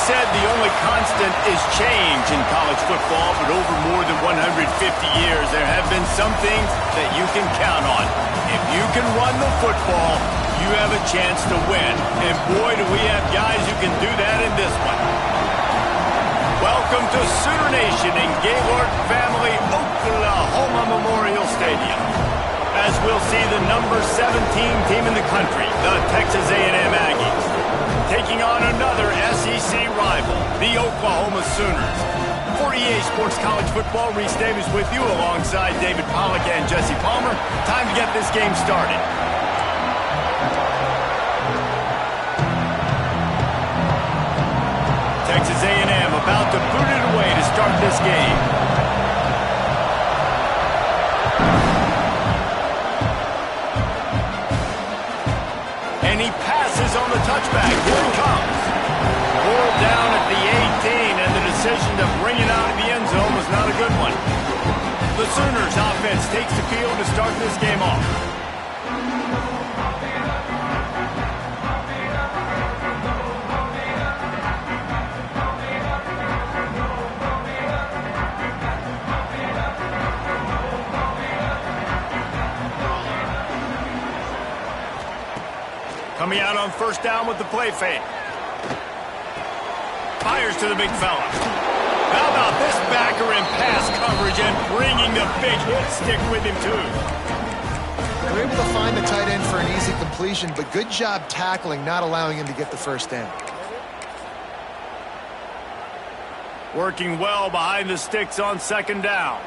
said the only constant is change in college football, but over more than 150 years, there have been some things that you can count on. If you can run the football, you have a chance to win. And boy, do we have guys who can do that in this one. Welcome to Sooner Nation in Gaylord Family Oklahoma Memorial Stadium, as we'll see the number 17 team in the country, the Texas A&M Aggies, taking on another SEC rival, the Oklahoma Sooners. For EA Sports College Football, Reese Davis with you alongside David Pollack and Jesse Palmer. Time to get this game started. Texas A&M about to boot it away to start this game. And he passes on the touchback. Here he comes. Ball down at the 18, and the decision to bring it out of the end zone was not a good one. The Sooners offense takes the field to start this game off. Coming out on first down with the play fake. Fires to the big fella. How about this backer in pass coverage and bringing the big hit stick with him, too? They were able to find the tight end for an easy completion, but good job tackling, not allowing him to get the first down. Working well behind the sticks on second down.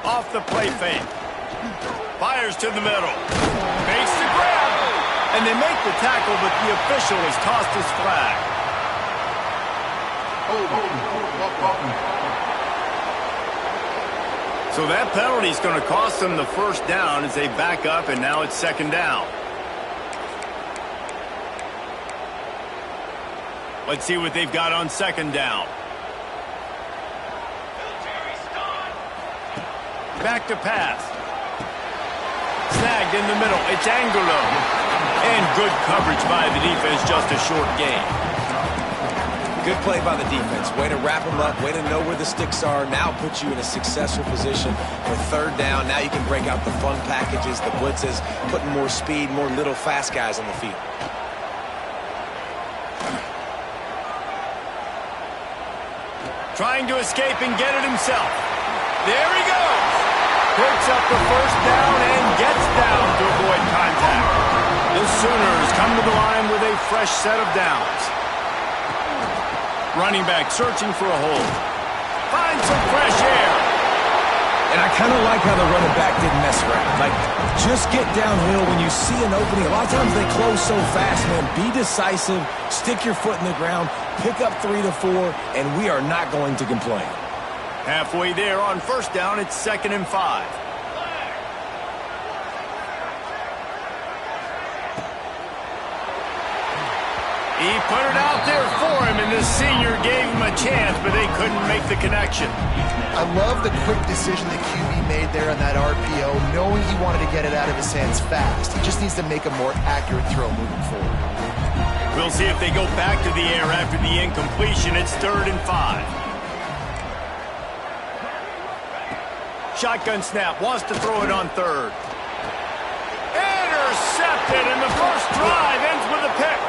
Off the play fake. Fires to the middle. Makes the grab. And they make the tackle, but the official has tossed his flag. So that penalty is going to cost them the first down as they back up, and now it's second down. Let's see what they've got on second down. Back to pass. Snagged in the middle. It's Angulo. And good coverage by the defense, just a short gain. Good play by the defense. Way to wrap them up, way to know where the sticks are. Now put you in a successful position for third down. Now you can break out the fun packages, the blitzes, putting more speed, more little fast guys on the field. Trying to escape and get it himself. There he goes. Picks up the first down and gets down to avoid contact. The Sooners come to the line with a fresh set of downs. Running back searching for a hole. Finds some fresh air. And I kind of like how the running back didn't mess around. Like, just get downhill when you see an opening. A lot of times they close so fast, man. Be decisive. Stick your foot in the ground. Pick up 3 to 4, and we are not going to complain. Halfway there on first down, it's 2nd and 5. He put it out there for him, and the senior gave him a chance, but they couldn't make the connection. I love the quick decision that QB made there on that RPO, knowing he wanted to get it out of his hands fast. He just needs to make a more accurate throw moving forward. We'll see if they go back to the air after the incompletion. It's 3rd and 5. Shotgun snap, wants to throw it on third. Intercepted, and the first drive ends with a pick.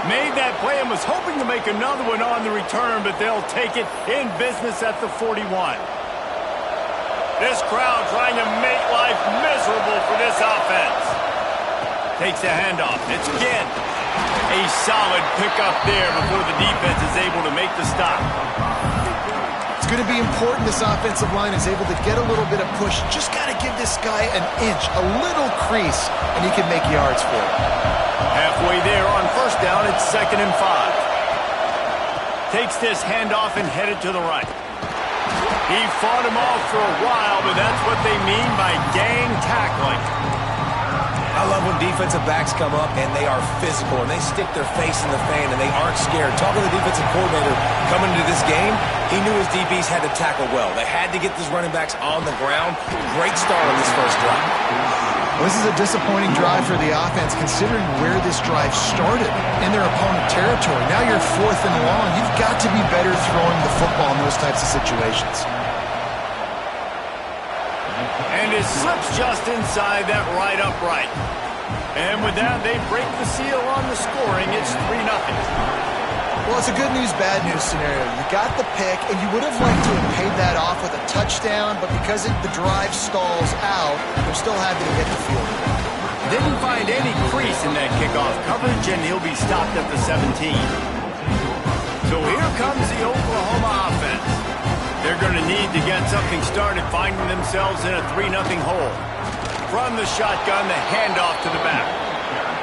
Made that play and was hoping to make another one on the return, but they'll take it in business at the 41. This crowd trying to make life miserable for this offense. Takes a handoff. It's again a solid pickup there before the defense is able to make the stop. It's going to be important this offensive line is able to get a little bit of push. Just got to give this guy an inch, a little crease, and he can make yards for it. Halfway there on first down, it's 2nd and 5. Takes this handoff and headed to the right. He fought him off for a while, but that's what they mean by gang tackling. I love when defensive backs come up and they are physical and they stick their face in the fan and they aren't scared. Talking to the defensive coordinator coming into this game, he knew his DBs had to tackle well. They had to get these running backs on the ground. Great start on this first drive. Well, this is a disappointing drive for the offense considering where this drive started in their opponent territory. Now you're 4th and long. You've got to be better throwing the football in those types of situations. And it slips just inside that right upright. And with that, they break the seal on the scoring. It's 3-0. Well, it's a good news, bad news scenario. You got the pick, and you would have liked to have paid that off with a touchdown, but because the drive stalls out, they're still happy to get the field goal. Didn't find any crease in that kickoff coverage, and he'll be stopped at the 17. So here comes the Oklahoma offense. They're going to need to get something started, finding themselves in a 3-0 hole. From the shotgun, the handoff to the back.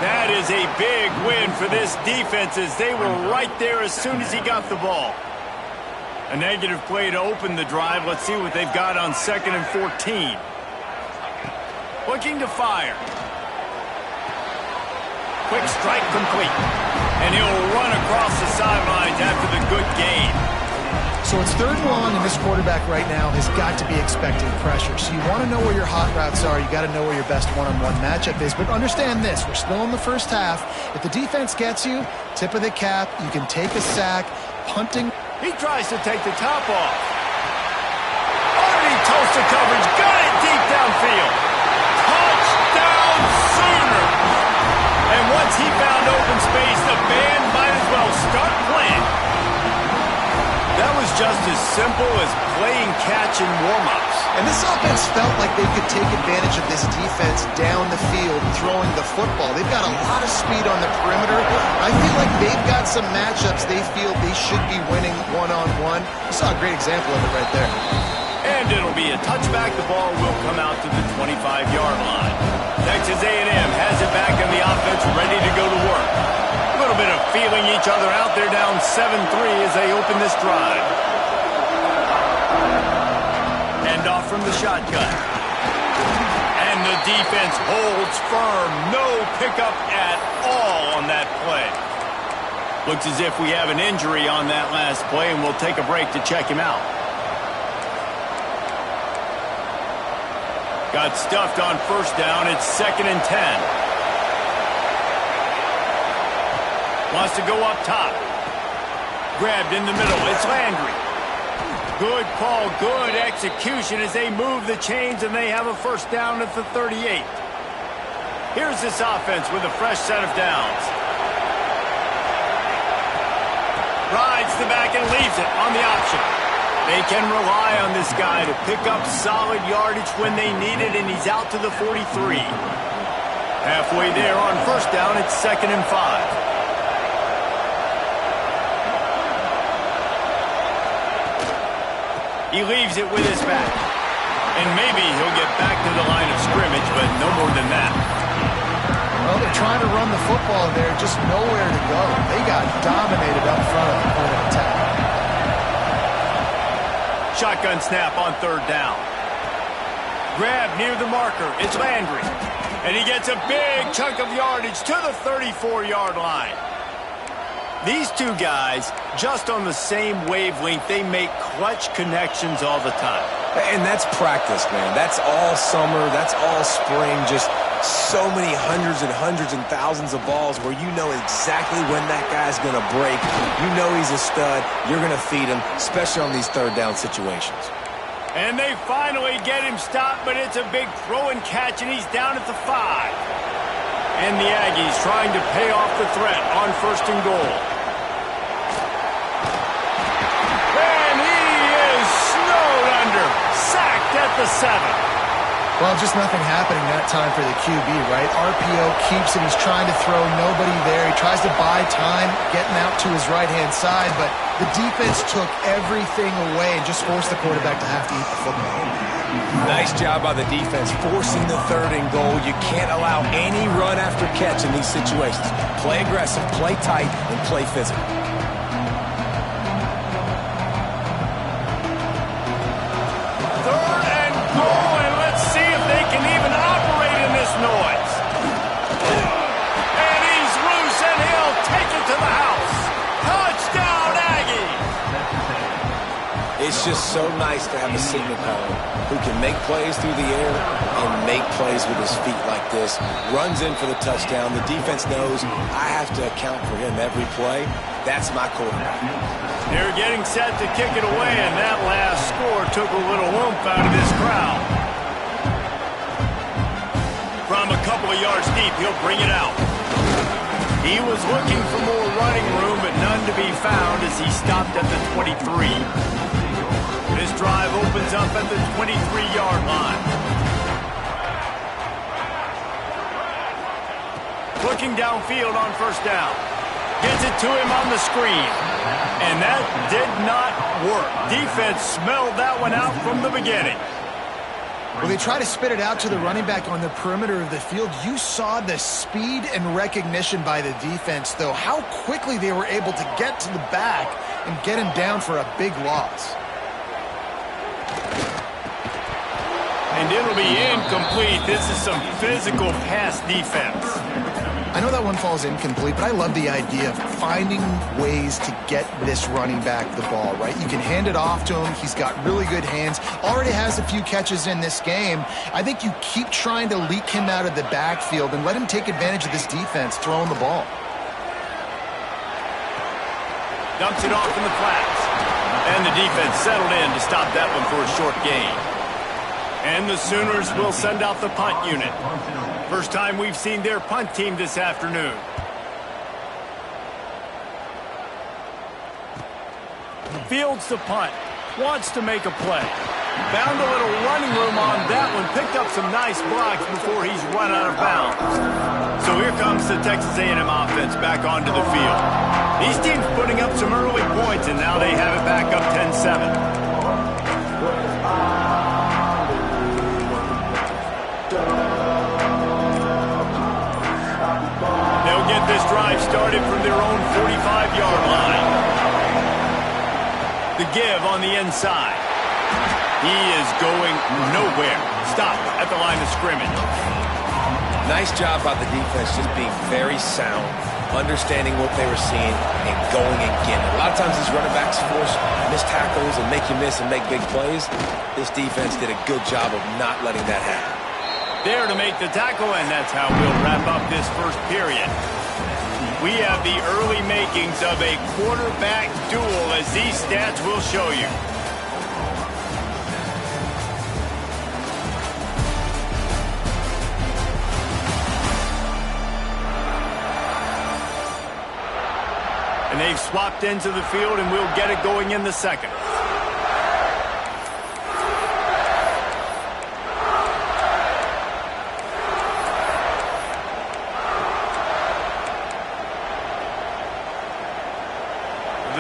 That is a big win for this defense as they were right there as soon as he got the ball. A negative play to open the drive. Let's see what they've got on 2nd and 14. Looking to fire. Quick strike complete. And he'll run across the sidelines after the good gain. So it's 3rd and long, and this quarterback right now has got to be expecting pressure. So you want to know where your hot routes are. You got to know where your best one-on-one matchup is. But understand this, we're still in the first half. If the defense gets you, tip of the cap, you can take a sack, punting. He tries to take the top off. Already toasted coverage, got it deep downfield. Touchdown Sooner! And once he found open space, the band might as well start playing. That was just as simple as playing catch in warm-ups. And this offense felt like they could take advantage of this defense down the field throwing the football. They've got a lot of speed on the perimeter. I feel like they've got some matchups they feel they should be winning one-on-one. You saw a great example of it right there. And it'll be a touchback. The ball will come out to the 25-yard line. Texas A&M has it back in the offense, ready to go to work. A little bit of feeling each other out. They're down 7-3 as they open this drive. Hand off from the shotgun. And the defense holds firm. No pickup at all on that play. Looks as if we have an injury on that last play, and we'll take a break to check him out. Got stuffed on 1st down. It's 2nd and 10. Wants to go up top. Grabbed in the middle. It's Landry. Good call, good execution as they move the chains and they have a 1st down at the 38. Here's this offense with a fresh set of downs. Rides the back and leaves it on the option. They can rely on this guy to pick up solid yardage when they need it, and he's out to the 43. Halfway there on 1st down, it's 2nd and 5. He leaves it with his back. And maybe he'll get back to the line of scrimmage, but no more than that. Well, they're trying to run the football there, just nowhere to go. They got dominated up front at the point of attack. Shotgun snap on 3rd down. Grab near the marker. It's Landry. And he gets a big chunk of yardage to the 34-yard line. These two guys, just on the same wavelength, they make clutch connections all the time. And that's practice, man. That's all summer. That's all spring. Just so many hundreds and thousands of balls where you know exactly when that guy's going to break. You know he's a stud. You're going to feed him, especially on these 3rd down situations. And they finally get him stopped, but it's a big throw and catch, and he's down at the 5. And the Aggies trying to pay off the threat on 1st and goal. And he is snowed under, sacked at the 7. Well, just nothing happening that time for the QB, right? RPO keeps it. He's trying to throw, nobody there. He tries to buy time, getting out to his right-hand side, but the defense took everything away and just forced the quarterback to have to eat the football. Nice job by the defense, forcing the 3rd and goal. You can't allow any run after catch in these situations. Play aggressive, play tight, and play physical. 3rd and goal, and let's see if they can even operate in this noise. And he's loose, and he'll take it to the house. Touchdown, Aggies! It's It's just so nice to have a signal caller who can make plays through the air and make plays with his feet like this. Runs in for the touchdown. The defense knows I have to account for him every play. That's my quarterback. They're getting set to kick it away, and that last score took a little oomph out of this crowd. From a couple of yards deep, he'll bring it out. He was looking for more running room, but none to be found as he stopped at the 23. This drive opens up at the 23-yard line. Looking downfield on first down. Gets it to him on the screen. And that did not work. Defense smelled that one out from the beginning. Well, they try to spit it out to the running back on the perimeter of the field. You saw the speed and recognition by the defense, though, how quickly they were able to get to the back and get him down for a big loss. And it'll be incomplete. This is some physical pass defense. I know that one falls incomplete, but I love the idea of finding ways to get this running back the ball, right? You can hand it off to him. He's got really good hands. Already has a few catches in this game. I think you keep trying to leak him out of the backfield and let him take advantage of this defense throwing the ball. Dumps it off in the flats. And the defense settled in to stop that one for a short gain. And the Sooners will send out the punt unit. First time we've seen their punt team this afternoon. Fields the punt. Wants to make a play. Found a little running room on that one. Picked up some nice blocks before he's run out of bounds. So here comes the Texas A&M offense back onto the field. These teams putting up some early points, and now they have it back up 10-7. They'll get this drive started from their own 45-yard line. The give on the inside. He is going nowhere. Stop at the line of scrimmage. Nice job by the defense just being very sound, understanding what they were seeing, and going and getting it. A lot of times these running backs force missed tackles and make you miss and make big plays. This defense did a good job of not letting that happen. There to make the tackle, and that's how we'll wrap up this first period. We have the early makings of a quarterback duel, as these stats will show you. And they've swapped into the field, and we'll get it going in the second.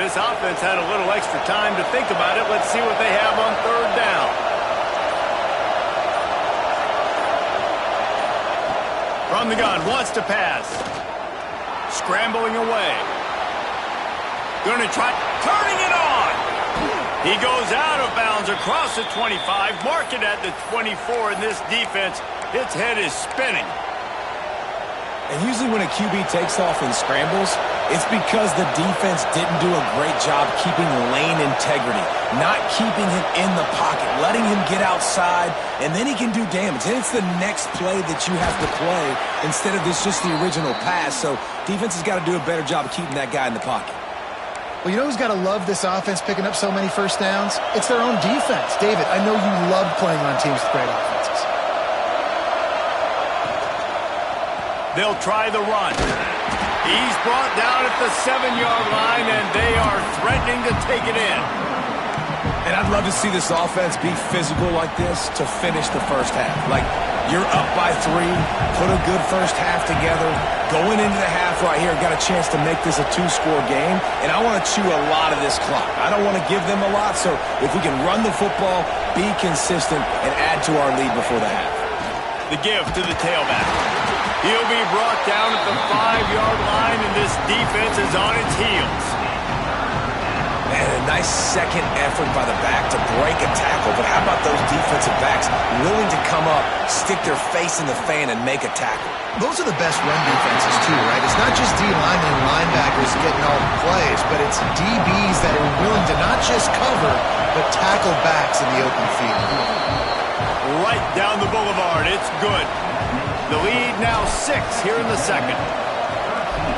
This offense had a little extra time to think about it. Let's see what they have on third down. From the gun, wants to pass. Scrambling away. Going to try, turning it on. He goes out of bounds across the 25, mark it at the 24, and this defense, its head is spinning. And usually when a QB takes off and scrambles, it's because the defense didn't do a great job keeping lane integrity, not keeping him in the pocket, letting him get outside, and then he can do damage. And it's the next play that you have to play instead of this just the original pass. So defense has got to do a better job of keeping that guy in the pocket. Well, you know who's got to love this offense picking up so many first downs? It's their own defense. David, I know you love playing on teams with great offenses. They'll try the run. He's brought down at the 7-yard line, and they are threatening to take it in. And I'd love to see this offense be physical like this to finish the first half. Like, you're up by 3, put a good first half together, going into the half right here, got a chance to make this a 2-score game, and I want to chew a lot of this clock. I don't want to give them a lot, so if we can run the football, be consistent, and add to our lead before the half. The give to the tailback. He'll be brought down at the 5-yard line, and this defense is on its heels. Man, a nice second effort by the back to break a tackle, but how about those defensive backs willing to come up, stick their face in the fan, and make a tackle? Those are the best run defenses, too, right? It's not just D linemen and linebackers getting all the plays, but it's DBs that are willing to not just cover, but tackle backs in the open field. Right down the boulevard. It's good. The lead now 6 here in the second.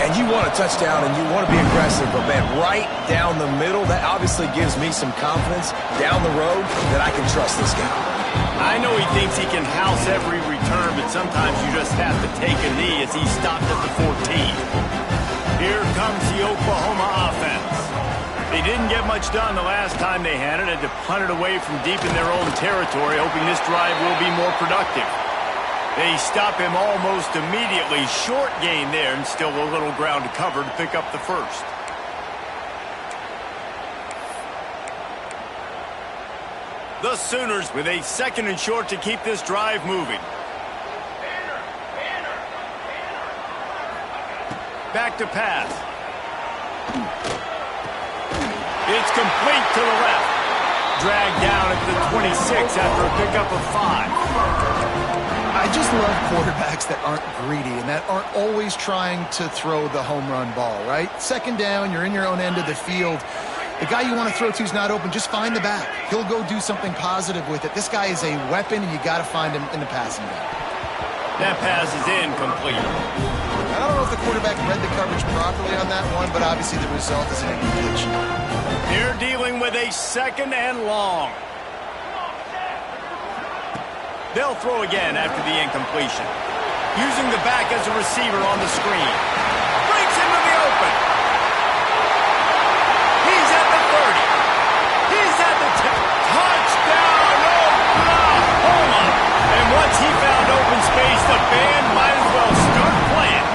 And you want a touchdown and you want to be aggressive, but man, right down the middle, that obviously gives me some confidence down the road that I can trust this guy. I know he thinks he can house every return, but sometimes you just have to take a knee as he stopped at the 14. Here comes the Oklahoma offense. They didn't get much done the last time they had it. Had to punt it away from deep in their own territory, hoping this drive will be more productive. They stop him almost immediately. Short gain there, and still a little ground to cover to pick up the first. The Sooners with a 2nd and short to keep this drive moving. Back to pass. It's complete to the left. Dragged down at the 26 after a pickup of 5. I just love quarterbacks that aren't greedy and that aren't always trying to throw the home run ball, right? 2nd down, you're in your own end of the field. The guy you want to throw to is not open. Just find the back. He'll go do something positive with it. This guy is a weapon, and you got to find him in the passing game. That pass is incomplete. I don't know if the quarterback read the coverage properly on that one, but obviously the result is an incompletion. They're dealing with a 2nd and long. They'll throw again after the incompletion. Using the back as a receiver on the screen. Breaks into the open. He's at the 30. He's at the 10. Touchdown, Oklahoma! And once he found open space, the band might as well start playing.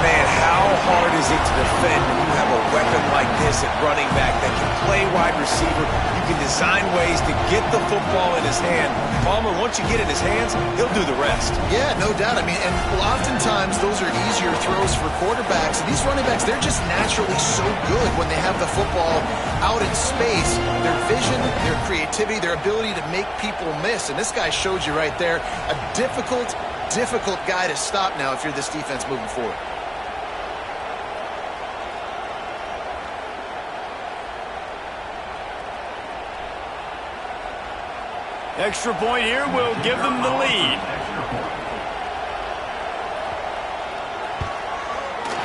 Man, how hard is it to defend when you have a weapon like this at running back that can play wide receiver? You can design ways to get the football in his hand. Palmer, once you get it in his hands, he'll do the rest. Yeah, no doubt. I mean, and oftentimes those are easier throws for quarterbacks. And these running backs, they're just naturally so good when they have the football out in space. Their vision, their creativity, their ability to make people miss. And this guy showed you right there a difficult guy to stop now if you're this defense moving forward. Extra point here will give them the lead.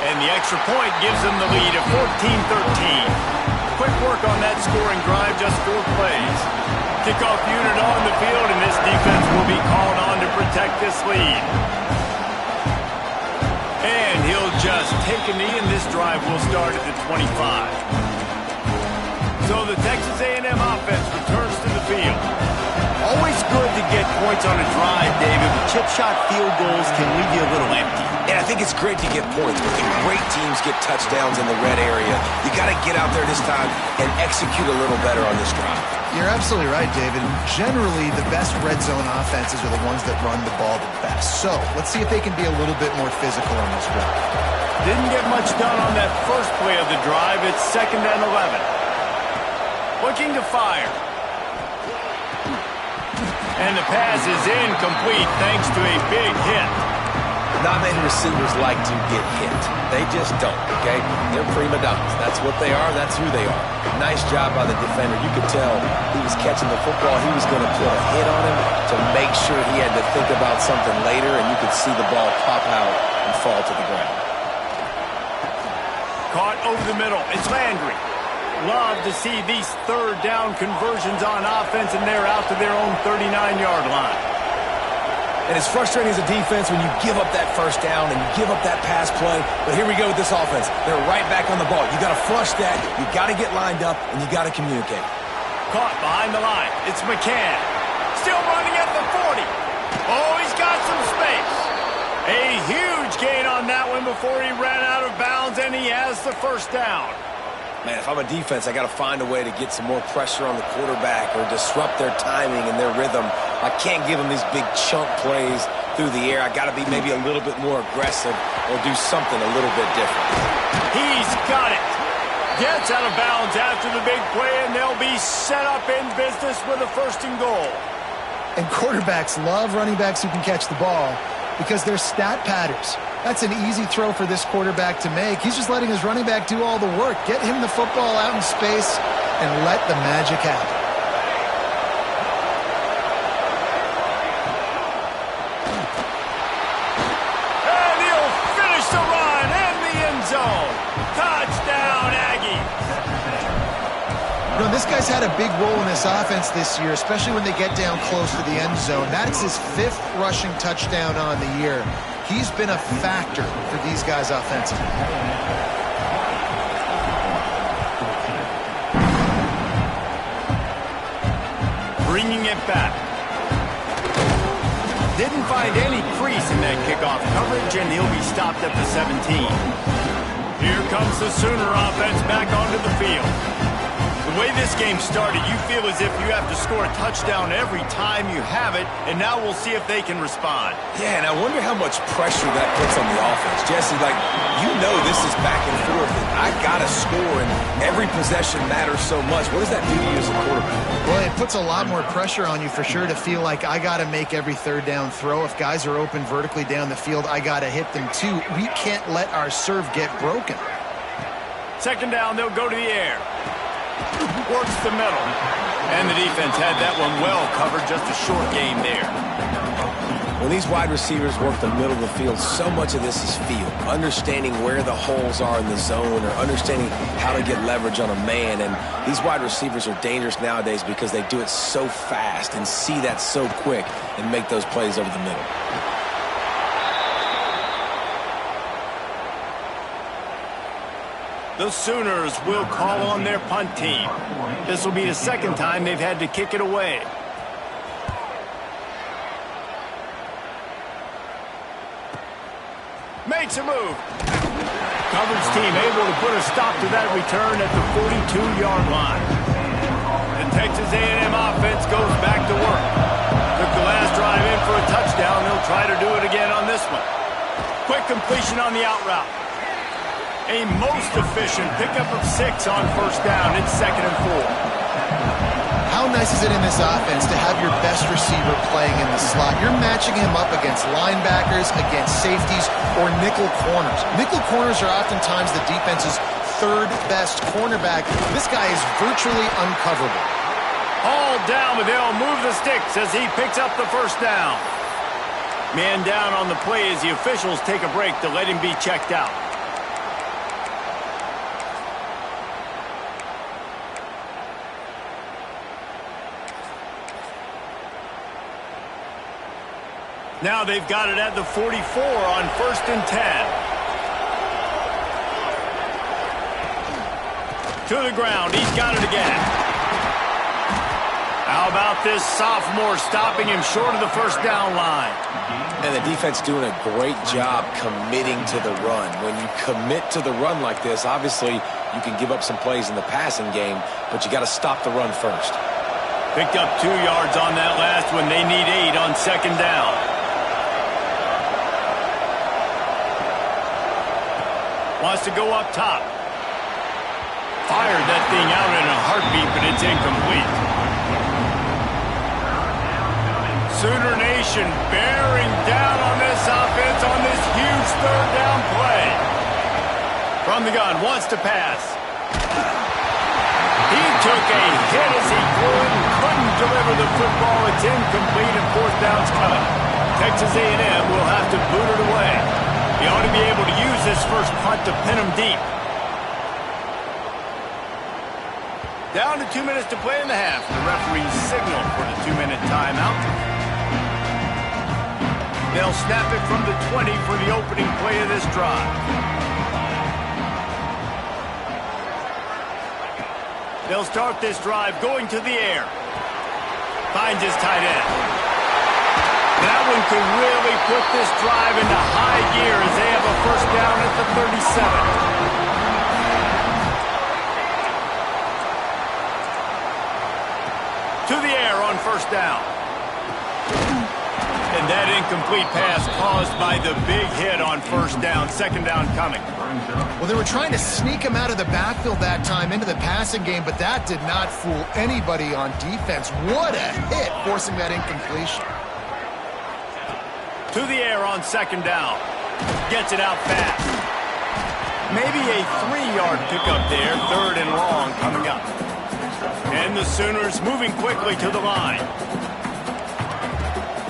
And the extra point gives them the lead at 14-13. Quick work on that scoring drive, just 4 plays. Kickoff unit on the field, and this defense will be called on to protect this lead. And he'll just take a knee, and this drive will start at the 25. So the Texas A&M offense returns to the field. Always good to get points on a drive, David, but chip shot field goals can leave you a little empty. And I think it's great to get points, but when great teams get touchdowns in the red area, you got to get out there this time and execute a little better on this drive. You're absolutely right, David. Generally, the best red zone offenses are the ones that run the ball the best. So let's see if they can be a little bit more physical on this drive. Didn't get much done on that first play of the drive. It's 2nd and 11. Looking to fire. And the pass is incomplete thanks to a big hit. Not many receivers like to get hit. They just don't, okay? They're prima donnas. That's what they are. That's who they are. Nice job by the defender. You could tell he was catching the football. He was going to put a hit on him to make sure he had to think about something later, and you could see the ball pop out and fall to the ground. Caught over the middle. It's Landry. Love to see these 3rd down conversions on offense, and they're out to their own 39-yard line. And it's frustrating as a defense when you give up that first down and you give up that pass play. But here we go with this offense. They're right back on the ball. You got to flush that. You got to get lined up, and you got to communicate. Caught behind the line. It's McCann. Still running at the 40. Oh, he's got some space. A huge gain on that one before he ran out of bounds, and he has the first down. Man, if I'm a defense, I got to find a way to get some more pressure on the quarterback or disrupt their timing and their rhythm. I can't give them these big chunk plays through the air. I got to be maybe a little bit more aggressive or do something a little bit different. He's got it. gets out of bounds after the big play, and they'll be set up in business with a 1st and goal. And quarterbacks love running backs who can catch the ball because they're stat patters. That's an easy throw for this quarterback to make. He's just letting his running back do all the work. Get him the football out in space and let the magic happen. And he'll finish the run in the end zone. Touchdown, Aggies. You know, this guy's had a big role in this offense this year, especially when they get down close to the end zone. That's his 5th rushing touchdown on the year. He's been a factor for these guys offensively. Bringing it back. Didn't find any crease in that kickoff coverage, and he'll be stopped at the 17. Here comes the Sooner offense back onto the field. The way this game started, you feel as if you have to score a touchdown every time you have it, and now we'll see if they can respond. Yeah, and I wonder how much pressure that puts on the offense. Jesse, like, you know this is back and forth, and I got to score, and every possession matters so much. What does that do to you as a quarterback? Well, it puts a lot more pressure on you for sure to feel like I got to make every 3rd down throw. If guys are open vertically down the field, I got to hit them too. We can't let our serve get broken. 2nd down, they'll go to the air. Works the middle. And the defense had that one well covered, just a short game there. When these wide receivers work the middle of the field, so much of this is feel. Understanding where the holes are in the zone, or understanding how to get leverage on a man. And these wide receivers are dangerous nowadays because they do it so fast and see that so quick and make those plays over the middle. The Sooners will call on their punt team. This will be the 2nd time they've had to kick it away. Makes a move. Coverage team able to put a stop to that return at the 42-yard line. The Texas A&M offense goes back to work. Took the last drive in for a touchdown. They'll try to do it again on this one. Quick completion on the out route. A most efficient pickup of 6 on 1st down. It's 2nd and 4. How nice is it in this offense to have your best receiver playing in the slot? You're matching him up against linebackers, against safeties, or nickel corners. Nickel corners are oftentimes the defense's 3rd best cornerback. This guy is virtually uncoverable. All down, but they'll move the sticks as he picks up the 1st down. Man down on the play as the officials take a break to let him be checked out. Now they've got it at the 44 on 1st and 10. To the ground. He's got it again. How about this sophomore stopping him short of the 1st down line? And the defense doing a great job committing to the run. When you commit to the run like this, obviously you can give up some plays in the passing game, but you got to stop the run first. Picked up 2 yards on that last one. They need 8 on 2nd down. Wants to go up top. Fired that thing out in a heartbeat, but it's incomplete. Sooner Nation bearing down on this offense on this huge 3rd down play. From the gun, wants to pass. He took a hit as he threw it and couldn't deliver the football. It's incomplete and 4th down's cut. Texas A&M will have to boot it away. He ought to be able to use this 1st punt to pin him deep. Down to 2 minutes to play in the half. The referee's signal for the 2-minute timeout. They'll snap it from the 20 for the opening play of this drive. They'll start this drive going to the air. Finds his tight end. That one could really put this drive into high gear as they have a 1st down at the 37. To the air on 1st down. And That incomplete pass caused by the big hit on first down. Second down coming. Well, they were trying to sneak him out of the backfield that time into the passing game, but that did not fool anybody on defense. What a hit, forcing that incompletion. To the air on second down. Gets it out fast. Maybe a 3-yard pickup there. Third and long coming up. And the Sooners moving quickly to the line.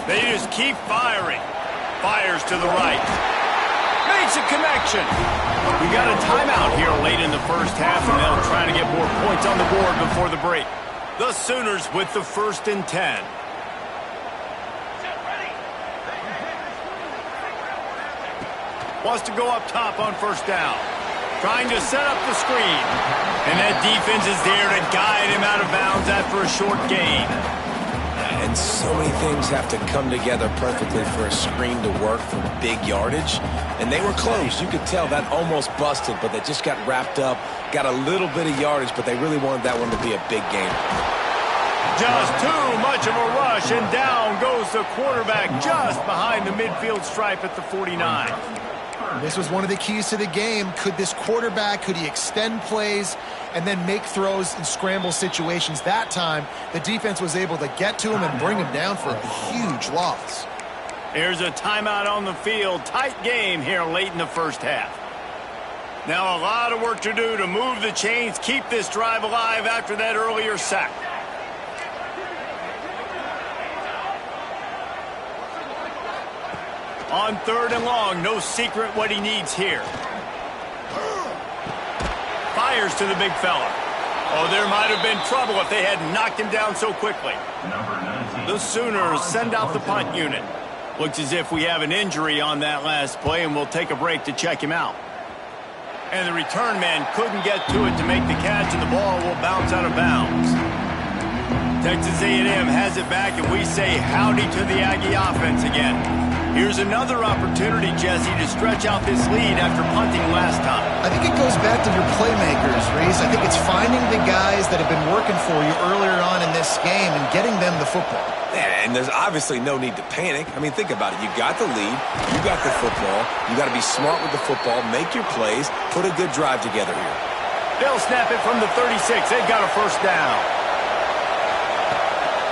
They just keep firing. Fires to the right. Makes a connection. We got a timeout here late in the first half, and they'll try to get more points on the board before the break. The Sooners with the 1st and 10. Wants to go up top on first down. Trying to set up the screen. And that defense is there to guide him out of bounds after a short gain. And so many things have to come together perfectly for a screen to work for big yardage. And they were close. You could tell that almost busted, but they just got wrapped up, got a little bit of yardage, but they really wanted that one to be a big game. Just too much of a rush, and down goes the quarterback just behind the midfield stripe at the 49. This was one of the keys to the game. Could this quarterback, could he extend plays and then make throws in scramble situations? That time, the defense was able to get to him and bring him down for a huge loss. Here's a timeout on the field. Tight game here late in the first half. Now a lot of work to do to move the chains, keep this drive alive after that earlier sack. On third and long, no secret what he needs here. Fires to the big fella. Oh, there might have been trouble if they had knocked him down so quickly. The Sooners send out the punt unit. Looks as if we have an injury on that last play, and we'll take a break to check him out. And the return man couldn't get to it to make the catch, and the ball will bounce out of bounds. Texas A&M has it back, and we say howdy to the Aggie offense again. Here's another opportunity, Jesse, to stretch out this lead after punting last time. I think it goes back to your playmakers, Reese. I think it's finding the guys that have been working for you earlier on in this game and getting them the football. Yeah, and there's obviously no need to panic. I mean, think about it. You got the lead. You got the football. You got to be smart with the football. Make your plays. Put a good drive together here. They'll snap it from the 36. They've got a first down.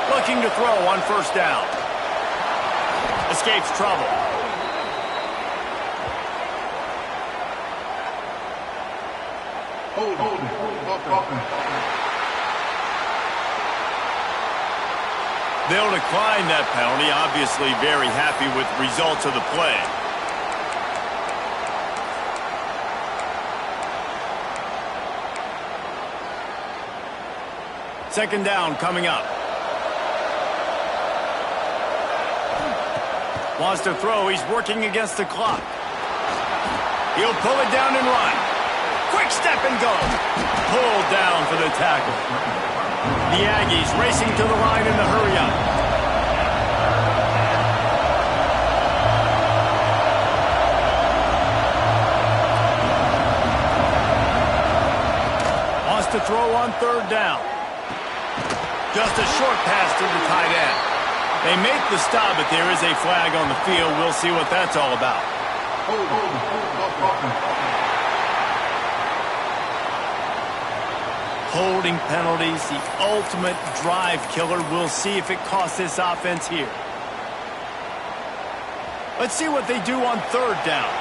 Looking to throw on first down. Escapes trouble. They'll decline that penalty. Obviously very happy with the results of the play. Second down coming up. Wants to throw. He's working against the clock. He'll pull it down and run. Quick step and go. Pulled down for the tackle. The Aggies racing to the line in the hurry-up. Wants to throw on third down. Just a short pass to the tight end. They make the stop, but there is a flag on the field. We'll see what that's all about. Holding penalties, the ultimate drive killer. We'll see if it costs this offense here. Let's see what they do on third down.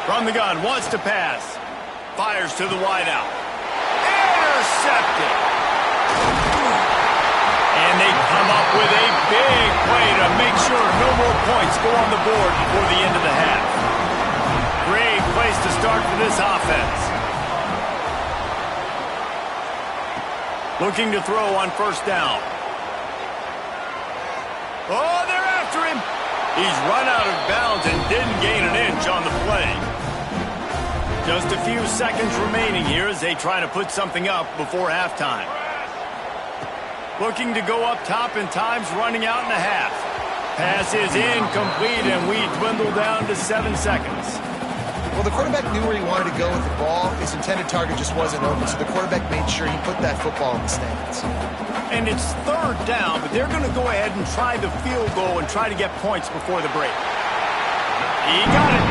From the gun, wants to pass. Fires to the wideout. Intercepted. And they come up with a big play to make sure no more points go on the board before the end of the half. Great place to start for this offense. Looking to throw on first down. Oh, they're after him. He's run out of bounds and didn't gain an inch on the play. Just a few seconds remaining here as they try to put something up before halftime. Looking to go up top, and time's running out in a half. Pass is incomplete, and we dwindle down to 7 seconds. Well, the quarterback knew where he wanted to go with the ball. His intended target just wasn't open, so the quarterback made sure he put that football in the stands. And it's third down, but they're going to go ahead and try the field goal and try to get points before the break. He got it.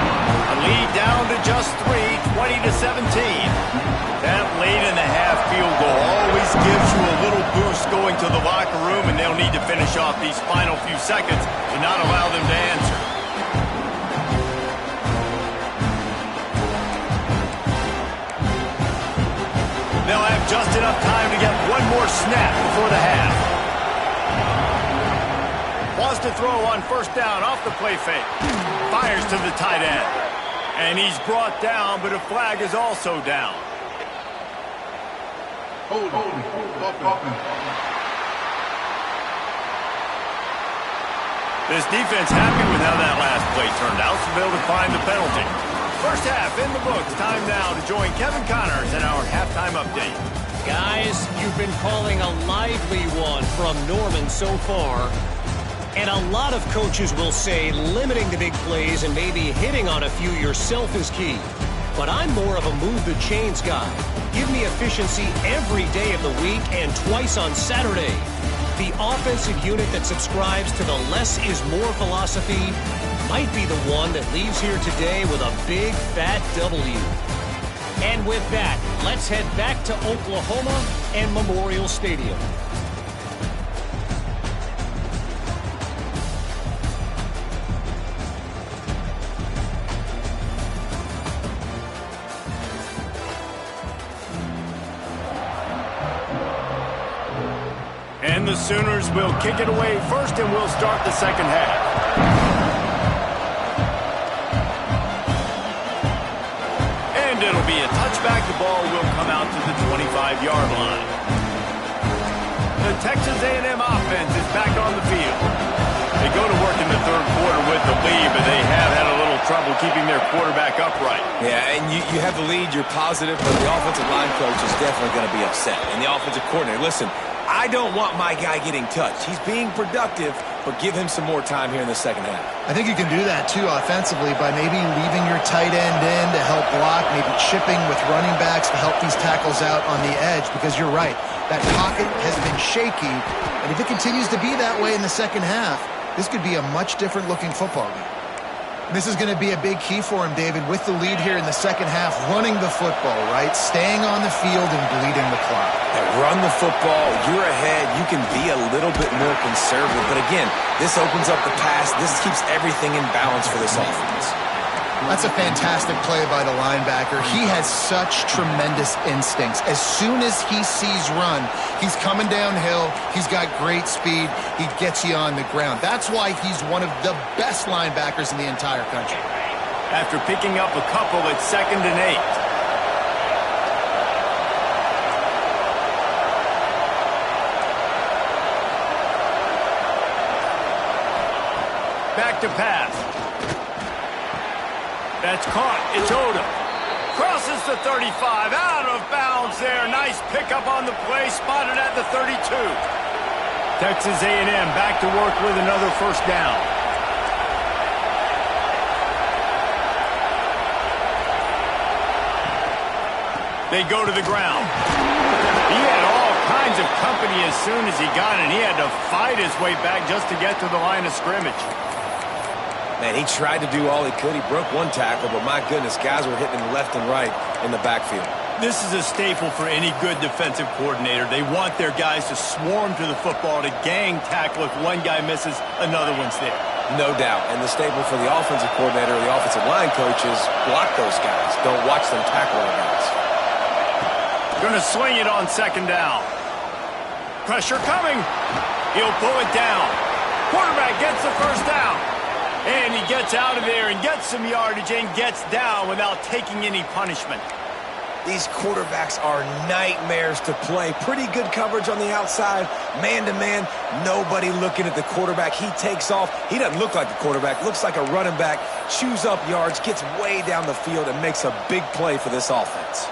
A lead down to just 3, 20-17. That late-in-the-half field goal always gives you a little boost going to the locker room, and they'll need to finish off these final few seconds to not allow them to answer. They'll have just enough time to get one more snap before the half. Wants to throw on first down off the play fake. Fires to the tight end. And he's brought down, but a flag is also down. This defense happy with how that last play turned out, so they'll decline the penalty. First half in the books. Time now to join Kevin Connors in our halftime update. Guys, you've been calling a lively one from Norman so far. And a lot of coaches will say limiting the big plays and maybe hitting on a few yourself is key. But I'm more of a move the chains guy. Give me efficiency every day of the week and twice on Saturday. The offensive unit that subscribes to the less is more philosophy might be the one that leaves here today with a big fat W. And with that, let's head back to Oklahoma and Memorial Stadium. And the Sooners will kick it away first, and we'll start the second half. And it'll be a touchback. The ball will come out to the 25-yard line. The Texas A&M offense is back on the field. They go to work in the third quarter with the lead, but they have had a little trouble keeping their quarterback upright. Yeah, and you have the lead, you're positive, but the offensive line coach is definitely going to be upset. And the offensive coordinator, listen, I don't want my guy getting touched. He's being productive, but give him some more time here in the second half. I think you can do that, too, offensively, by maybe leaving your tight end in to help block, maybe chipping with running backs to help these tackles out on the edge, because you're right. That pocket has been shaky, and if it continues to be that way in the second half, this could be a much different-looking football game. This is going to be a big key for him, David, with the lead here in the second half, running the football, right? Staying on the field and bleeding the clock. Run the football, you're ahead, you can be a little bit more conservative. But again, this opens up the pass. This keeps everything in balance for this offense. That's a fantastic play by the linebacker. He has such tremendous instincts. As soon as he sees run, he's coming downhill. He's got great speed. He gets you on the ground. That's why he's one of the best linebackers in the entire country. After picking up a couple, it's 2nd and 8. Back to pass. That's caught. It's Odom. Crosses the 35. Out of bounds there. Nice pickup on the play. Spotted at the 32. Texas A&M back to work with another first down. They go to the ground. He had all kinds of company as soon as he got it. He had to fight his way back just to get to the line of scrimmage. Man, he tried to do all he could. He broke one tackle, but my goodness, guys were hitting him left and right in the backfield. This is a staple for any good defensive coordinator. They want their guys to swarm to the football, to gang tackle. If one guy misses, another one's there. No doubt. And the staple for the offensive coordinator or the offensive line coach is block those guys. Don't watch them tackle our guys. Going to swing it on 2nd down. Pressure coming. He'll pull it down. Quarterback gets the first down. And he gets out of there and gets some yardage and gets down without taking any punishment. These quarterbacks are nightmares to play. Pretty good coverage on the outside. Man-to-man, nobody looking at the quarterback. He takes off. He doesn't look like the quarterback. Looks like a running back. Chews up yards, gets way down the field, and makes a big play for this offense.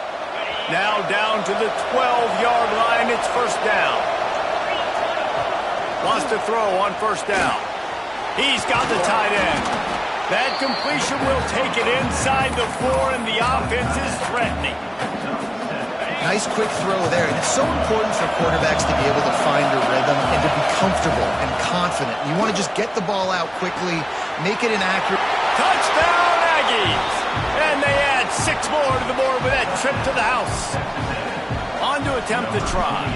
Now down to the 12-yard line. It's first down. Wants to throw on first down. He's got the tight end. That completion will take it inside the 4, and the offense is threatening. Nice quick throw there, and it's so important for quarterbacks to be able to find a rhythm and to be comfortable and confident. You want to just get the ball out quickly, make it an accurate... Touchdown, Aggies! And they add 6 more to the board with that trip to the house. On to attempt the try.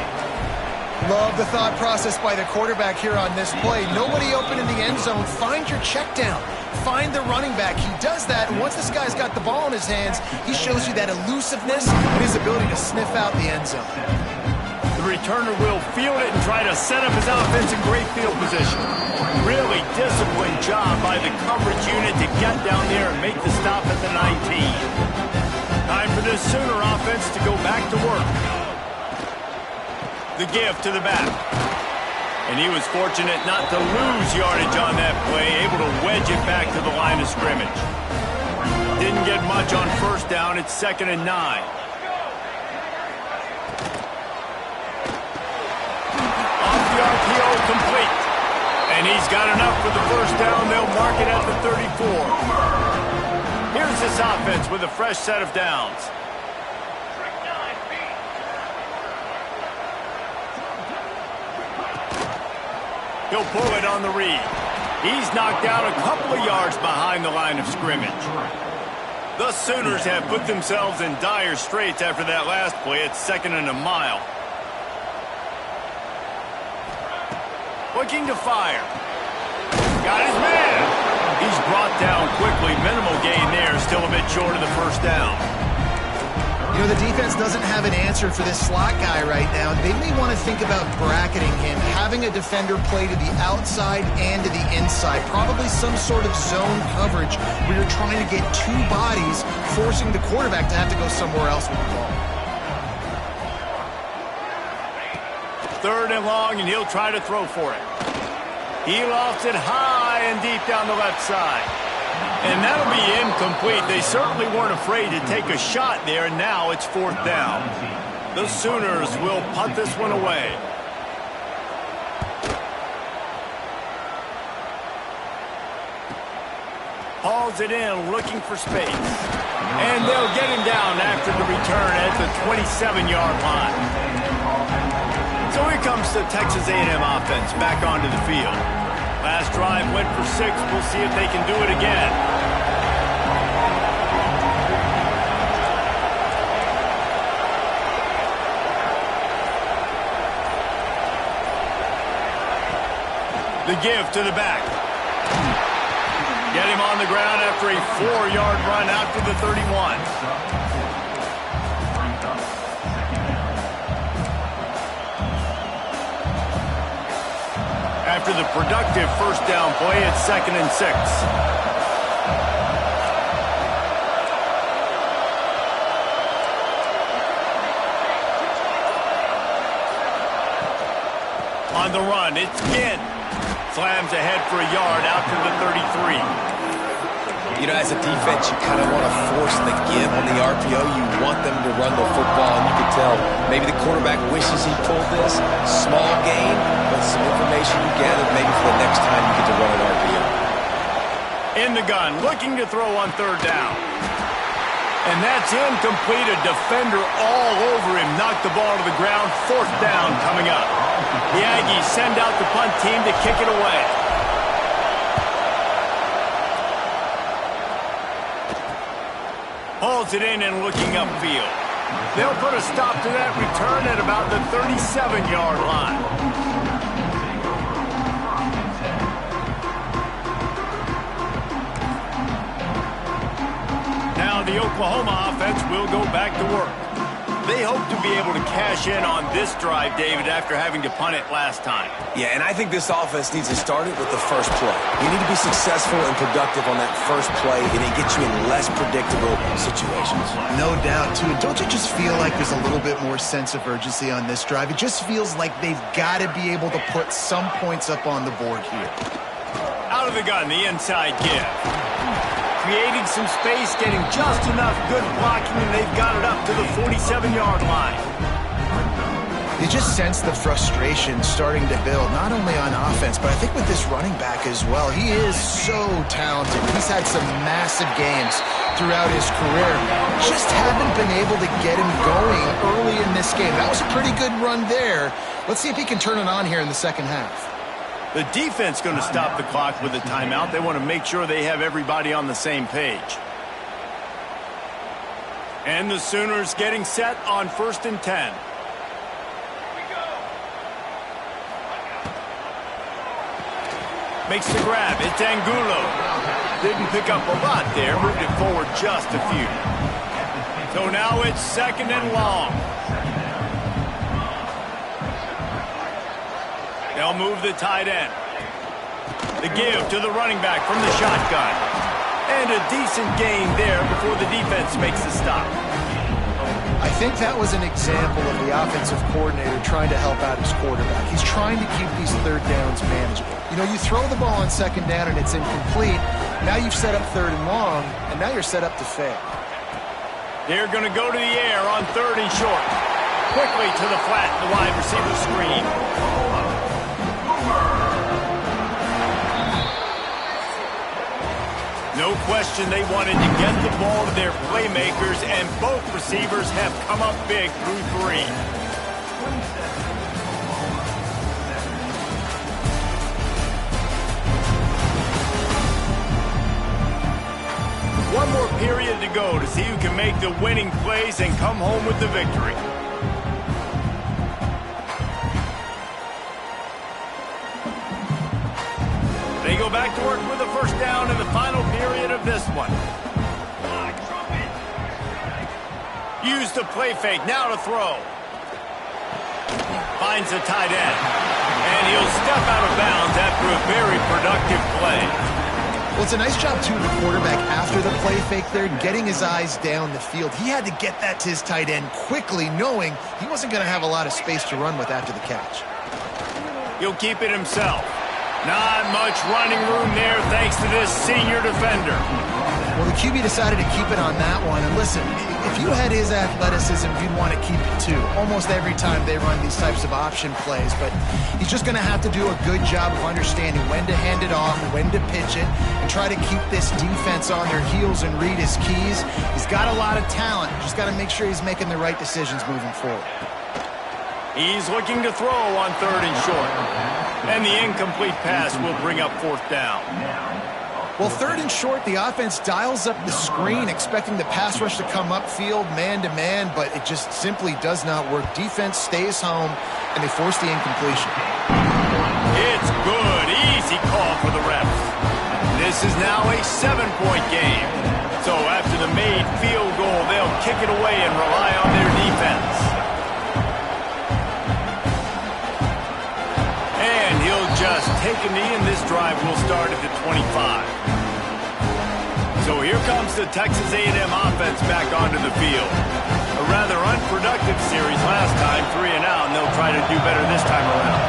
Love the thought process by the quarterback here on this play. Nobody open in the end zone. Find your check down. Find the running back. He does that, and once this guy's got the ball in his hands, he shows you that elusiveness and his ability to sniff out the end zone. The returner will field it and try to set up his offense in great field position. Really disciplined job by the coverage unit to get down there and make the stop at the 19. Time for this Sooner offense to go back to work. The give to the back. And he was fortunate not to lose yardage on that play, able to wedge it back to the line of scrimmage. Didn't get much on first down. It's 2nd and 9. Off the RPO, complete. And he's got enough for the first down. They'll mark it at the 34. Here's this offense with a fresh set of downs. He'll pull it on the read. He's knocked down a couple of yards behind the line of scrimmage. The Sooners have put themselves in dire straits after that last play. It's 2nd and a mile. Looking to fire. Got his man. He's brought down quickly. Minimal gain there. Still a bit short of the first down. You know, the defense doesn't have an answer for this slot guy right now. They may want to think about bracketing him, having a defender play to the outside and to the inside. Probably some sort of zone coverage where you're trying to get 2 bodies, forcing the quarterback to have to go somewhere else with the ball. 3rd and long, and he'll try to throw for it. He lofts it high and deep down the left side. And that'll be incomplete. They certainly weren't afraid to take a shot there, and now it's 4th down. The Sooners will punt this one away. Hauls it in, looking for space. And they'll get him down after the return at the 27-yard line. So here comes the Texas A&M offense back onto the field. Last drive went for 6. We'll see if they can do it again. The give to the back. Get him on the ground after a 4-yard run out to the 31. After the productive first down play, it's 2nd and 6. On the run, it's Ginn. Slams ahead for a yard out to the 33. You know, as a defense, you kind of want to force the give on the RPO. You want them to run the football, and you can tell maybe the quarterback wishes he pulled this. Small gain, but some information you gathered maybe for the next time you get to run an RPO. In the gun, looking to throw on 3rd down. And that's incomplete. A defender all over him. Knocked the ball to the ground. 4th down coming up. The Aggies send out the punt team to kick it away. Hauls it in and looking upfield. They'll put a stop to that return at about the 37-yard line. Now the Oklahoma offense will go back to work. They hope to be able to cash in on this drive, David, after having to punt it last time. Yeah, and I think this offense needs to start it with the first play. You need to be successful and productive on that first play, and it gets you in less predictable situations. No doubt, too. Don't you just feel like there's a little bit more sense of urgency on this drive? It just feels like they've got to be able to put some points up on the board here. Out of the gun, the inside give. Creating some space, getting just enough good blocking, and they've got it up to the 47-yard line. You just sense the frustration starting to build, not only on offense, but I think with this running back as well. He is so talented. He's had some massive games throughout his career. Just haven't been able to get him going early in this game. That was a pretty good run there. Let's see if he can turn it on here in the second half. The defense going to stop the clock with a timeout. They want to make sure they have everybody on the same page. And the Sooners getting set on 1st and 10. Makes the grab. It's Angulo. Didn't pick up a lot there. Moved it forward just a few. So now it's 2nd and long. They'll move the tight end. The give to the running back from the shotgun. And a decent gain there before the defense makes the stop. I think that was an example of the offensive coordinator trying to help out his quarterback. He's trying to keep these third downs manageable. You know, you throw the ball on 2nd down and it's incomplete. Now you've set up 3rd and long, and now you're set up to fail. They're going to go to the air on 3rd and short. Quickly to the flat, the wide receiver screen. No question they wanted to get the ball to their playmakers, and both receivers have come up big through 3. One more period to go to see who can make the winning plays and come home with the victory. They go back to work with a 1st down in the final period of this one. Use the play fake, now to throw. Finds the tight end. And he'll step out of bounds after a very productive play. Well, it's a nice job, too, of the quarterback after the play fake there, getting his eyes down the field. He had to get that to his tight end quickly, knowing he wasn't going to have a lot of space to run with after the catch. He'll keep it himself. Not much running room there thanks to this senior defender. Well, the QB decided to keep it on that one. And listen, if you had his athleticism, you'd want to keep it too. Almost every time they run these types of option plays. But he's just going to have to do a good job of understanding when to hand it off, when to pitch it, and try to keep this defense on their heels and read his keys. He's got a lot of talent. Just got to make sure he's making the right decisions moving forward. He's looking to throw on 3rd and short. And the incomplete pass will bring up 4th down. Well, 3rd and short, the offense dials up the screen, expecting the pass rush to come upfield man-to-man, but it just simply does not work. Defense stays home, and they force the incompletion. It's good. Easy call for the refs. This is now a 7-point game. So after the made field goal, they'll kick it away and rely on their defense. Just take a knee, and this drive will start at the 25. So here comes the Texas A&M offense back onto the field. A rather unproductive series last time, 3 and out, and they'll try to do better this time around.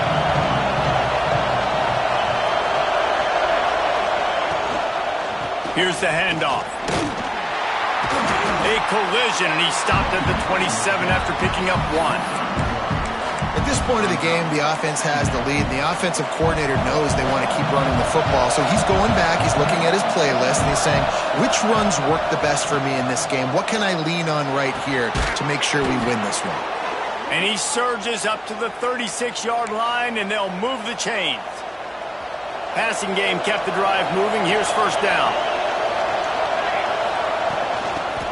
Here's the handoff. A collision, and he stopped at the 27 after picking up 1. At this point of the game, the offense has the lead, and the offensive coordinator knows they want to keep running the football. So he's going back, he's looking at his playlist, and he's saying, which runs work the best for me in this game? What can I lean on right here to make sure we win this one? And he surges up to the 36-yard line, and they'll move the chains. Passing game kept the drive moving. Here's 1st down.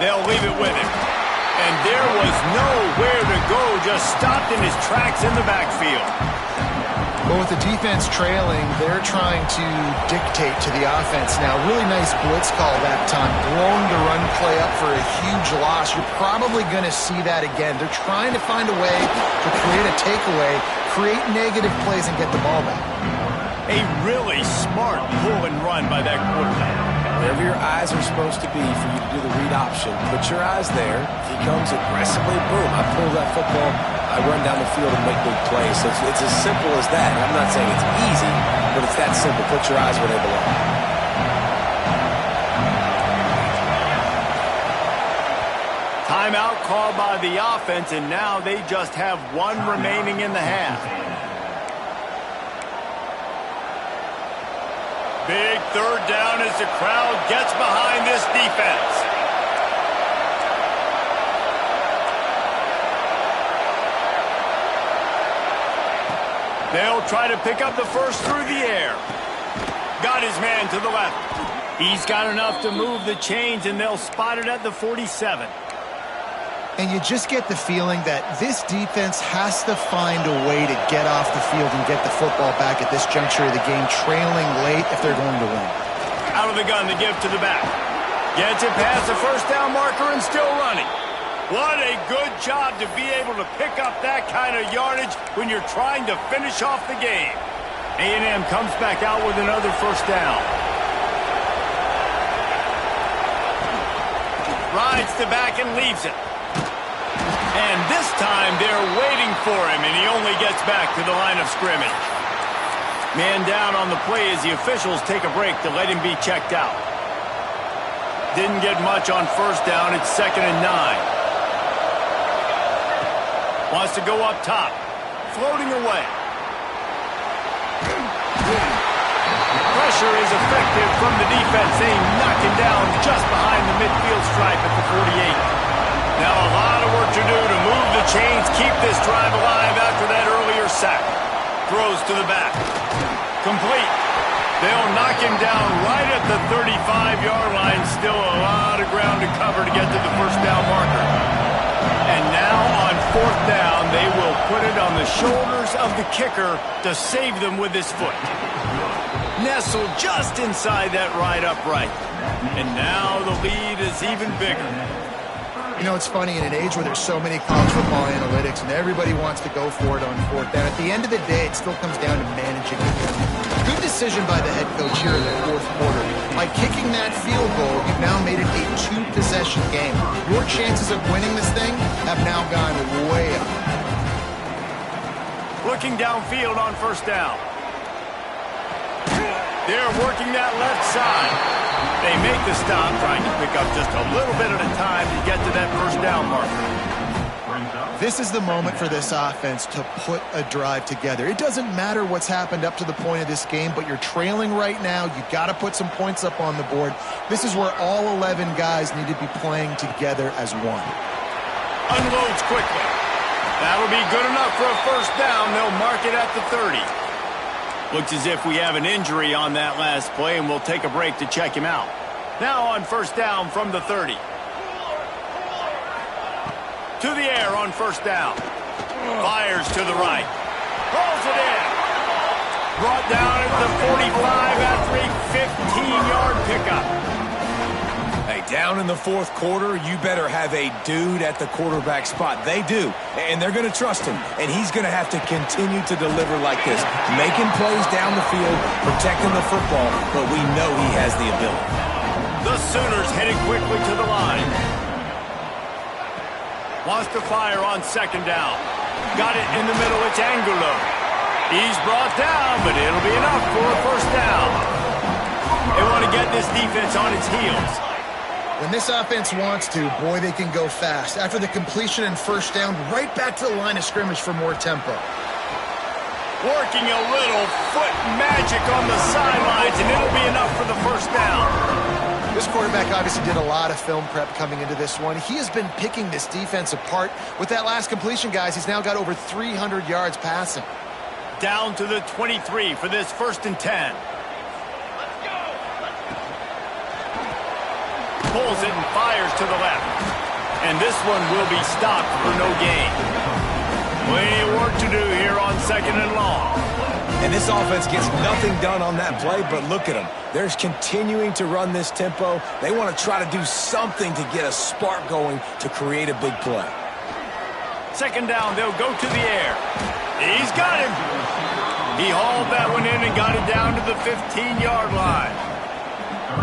They'll leave it with him. And there was nowhere to go, just stopped in his tracks in the backfield. Well, with the defense trailing, they're trying to dictate to the offense now. Really nice blitz call that time. Blowing the run play up for a huge loss. You're probably going to see that again. They're trying to find a way to create a takeaway, create negative plays, and get the ball back. A really smart pull and run by that quarterback. Wherever your eyes are supposed to be for you to do the read option, put your eyes there. He comes aggressively, boom, I pull that football, I run down the field and make big plays. So it's as simple as that. I'm not saying it's easy, but it's that simple. Put your eyes where they belong. Timeout called by the offense, and now they just have one remaining in the half. Big third down as the crowd gets behind this defense. They'll try to pick up the first through the air. Got his man to the left. He's got enough to move the chains, and they'll spot it at the 47. And you just get the feeling that this defense has to find a way to get off the field and get the football back at this juncture of the game, trailing late if they're going to win. Out of the gun to give to the back. Gets it past the first down marker and still running. What a good job to be able to pick up that kind of yardage when you're trying to finish off the game. A&M comes back out with another first down. Rides the back and leaves it. And this time they're waiting for him, and he only gets back to the line of scrimmage. Man down on the play as the officials take a break to let him be checked out. Didn't get much on first down. It's 2nd and 9. Wants to go up top. Floating away. Pressure is effective from the defense. They knock him down just behind the midfield stripe at the 48. Now a lot of work to do to move the chains, keep this drive alive after that earlier sack. Throws to the back. Complete. They'll knock him down right at the 35-yard line. Still a lot of ground to cover to get to the first down marker. And now on 4th down, they will put it on the shoulders of the kicker to save them with his foot. Nestled just inside that right upright. And now the lead is even bigger. You know, it's funny, in an age where there's so many college football analytics and everybody wants to go for it on 4th down, at the end of the day, it still comes down to managing the game. Good decision by the head coach here in the 4th quarter. By kicking that field goal, you've now made it a 2-possession game. Your chances of winning this thing have now gone way up. Looking downfield on first down. They're working that left side. They make the stop, trying to pick up just a little bit at a time to get to that first down marker. This is the moment for this offense to put a drive together. It doesn't matter what's happened up to the point of this game, but you're trailing right now. You've got to put some points up on the board. This is where all 11 guys need to be playing together as one. Unloads quickly. That'll be good enough for a first down. They'll mark it at the 30. Looks as if we have an injury on that last play, and we'll take a break to check him out. Now on first down from the 30. To the air on first down. Fires to the right. Rolls it in. Brought down at the 45 after a 15-yard pickup. Hey, down in the 4th quarter, you better have a dude at the quarterback spot. They do, and they're going to trust him, and he's going to have to continue to deliver like this, making plays down the field, protecting the football, but we know he has the ability. The Sooners headed quickly to the line. Wants to fire on 2nd down. Got it in the middle. It's Angulo. He's brought down, but it'll be enough for a first down. They want to get this defense on its heels. When this offense wants to, boy, they can go fast. After the completion and first down, right back to the line of scrimmage for more tempo. Working a little foot magic on the sidelines, and it'll be enough for the first down. This quarterback obviously did a lot of film prep coming into this one. He has been picking this defense apart. With that last completion, guys, he's now got over 300 yards passing. Down to the 23 for this 1st and 10. Pulls it and fires to the left. And this one will be stopped for no gain. Plenty of work to do here on 2nd and long. And this offense gets nothing done on that play, but look at them. They're continuing to run this tempo. They want to try to do something to get a spark going to create a big play. 2nd down, they'll go to the air. He's got him. He hauled that one in and got it down to the 15-yard line.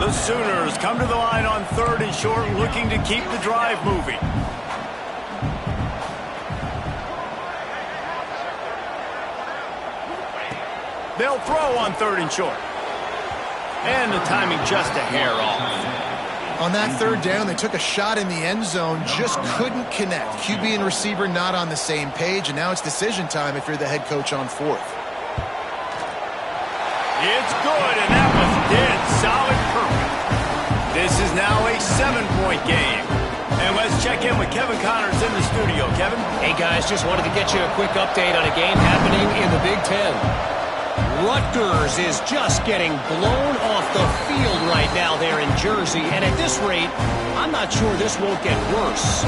The Sooners come to the line on 3rd and short, looking to keep the drive moving. They'll throw on 3rd and short. And the timing just a hair off. On that third down, they took a shot in the end zone, just couldn't connect. QB and receiver not on the same page, and now it's decision time if you're the head coach on fourth. It's good, and that was dead solid perfect. This is now a 7-point game. And let's check in with Kevin Connors in the studio. Kevin? Hey, guys, just wanted to get you a quick update on a game happening in the Big Ten. Rutgers is just getting blown off the field right now there in Jersey, and at this rate, I'm not sure this won't get worse.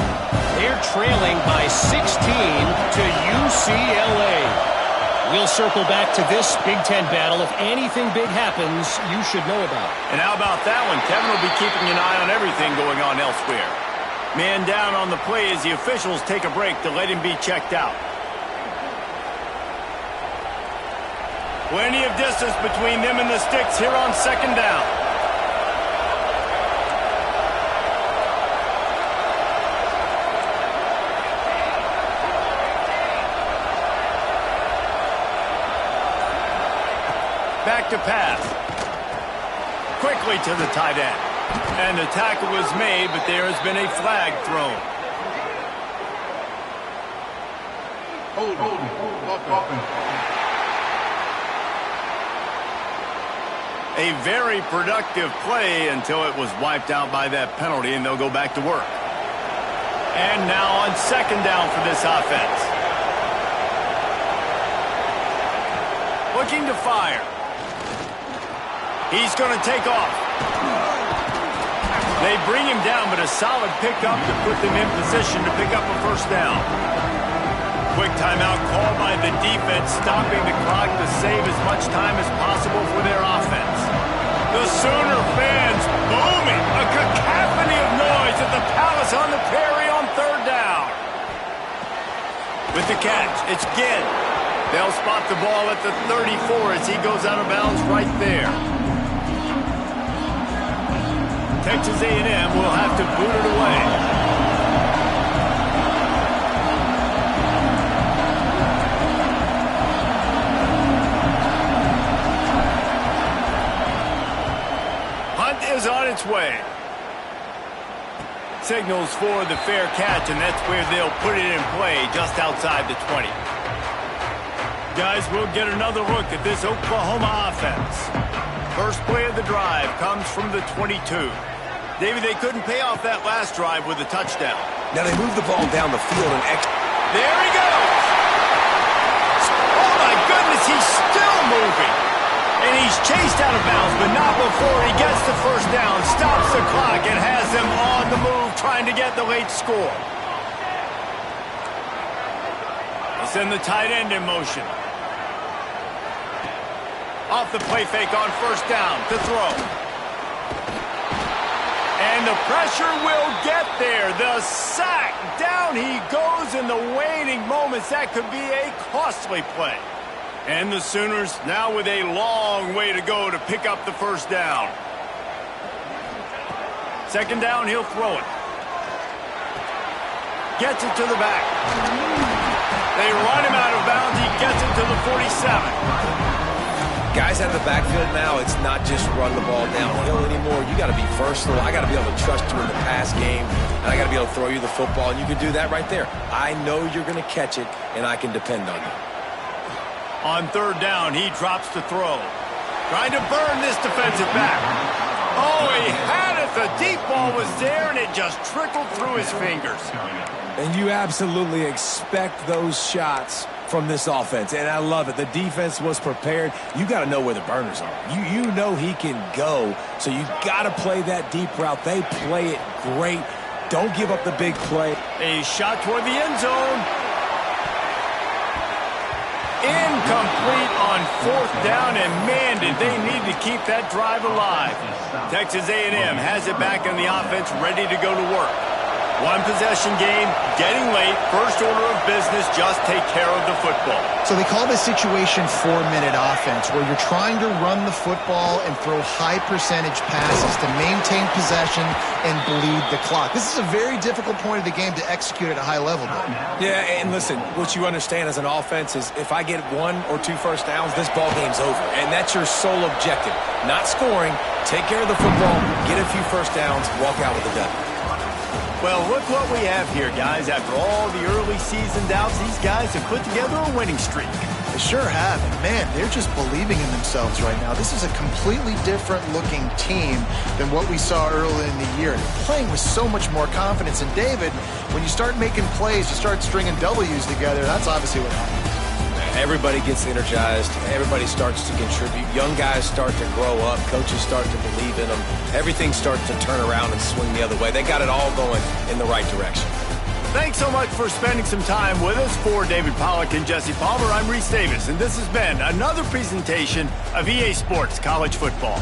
They're trailing by 16 to UCLA. We'll circle back to this Big Ten battle. If anything big happens, you should know about it. And how about that one? Kevin will be keeping an eye on everything going on elsewhere. Man down on the play as the officials take a break to let him be checked out. Plenty of distance between them and the sticks here on second down. Back to pass. Quickly to the tight end. And the tackle was made, but there has been a flag thrown. A very productive play until it was wiped out by that penalty, and they'll go back to work. And now on second down for this offense. Looking to fire. He's going to take off. They bring him down, but a solid pickup to put them in position to pick up a first down. Quick timeout called by the defense, stopping the clock to save as much time as possible for their offense. The Sooner fans booming, a cacophony of noise at the Palace on the Prairie on third down. With the catch, it's Ginn. They'll spot the ball at the 34 as he goes out of bounds right there. Texas A&M will have to boot it away. Hunt is on its way. Signals for the fair catch, and that's where they'll put it in play just outside the 20. Guys, we'll get another look at this Oklahoma offense. First play of the drive comes from the 22. David, they couldn't pay off that last drive with a touchdown. Now they move the ball down the field and there he goes! Oh my goodness, he's still moving! And he's chased out of bounds, but not before he gets the first down, stops the clock, and has them on the move trying to get the late score. They send the tight end in motion. Off the play fake on first down to throw. And the pressure will get there. The sack. Down he goes in the waning moments. That could be a costly play. And the Sooners now with a long way to go to pick up the first down. Second down, he'll throw it. Gets it to the back. They run him out of bounds. He gets it to the 47. guys out of the backfield now, it's not just run the ball downhill anymore. You got to be versatile. I got to be able to trust you in the pass game, and I got to be able to throw you the football, and you can do that right there. I know you're going to catch it, and I can depend on you. On third down, he drops to throw. Trying to burn this defensive back. Oh, he had it. The deep ball was there, and it just trickled through his fingers. And you absolutely expect those shots from this offense, and I love it. The defense was prepared. You got to know where the burners are. You know he can go, so you got to play that deep route. They play it great. Don't give up the big play. A shot toward the end zone. Incomplete on fourth down, and man, did they need to keep that drive alive. Texas A&M has it back in the offense, ready to go to work. One possession game, getting late, first order of business, just take care of the football. So they call this situation 4-minute offense, where you're trying to run the football and throw high percentage passes to maintain possession and bleed the clock. This is a very difficult point of the game to execute at a high level. Yeah, and listen, what you understand as an offense is if I get 1 or 2 first downs, this ball game's over. And that's your sole objective. Not scoring, take care of the football, get a few first downs, walk out with a dub. Well, look what we have here, guys. After all the early season doubts, these guys have put together a winning streak. They sure have. And man, they're just believing in themselves right now. This is a completely different looking team than what we saw early in the year. They're playing with so much more confidence. And David, when you start making plays, you start stringing W's together, that's obviously what happens. Everybody gets energized. Everybody starts to contribute. Young guys start to grow up. Coaches start to believe in them. Everything starts to turn around and swing the other way. They got it all going in the right direction. Thanks so much for spending some time with us. For David Pollack and Jesse Palmer, I'm Reese Davis, and this has been another presentation of EA Sports College Football.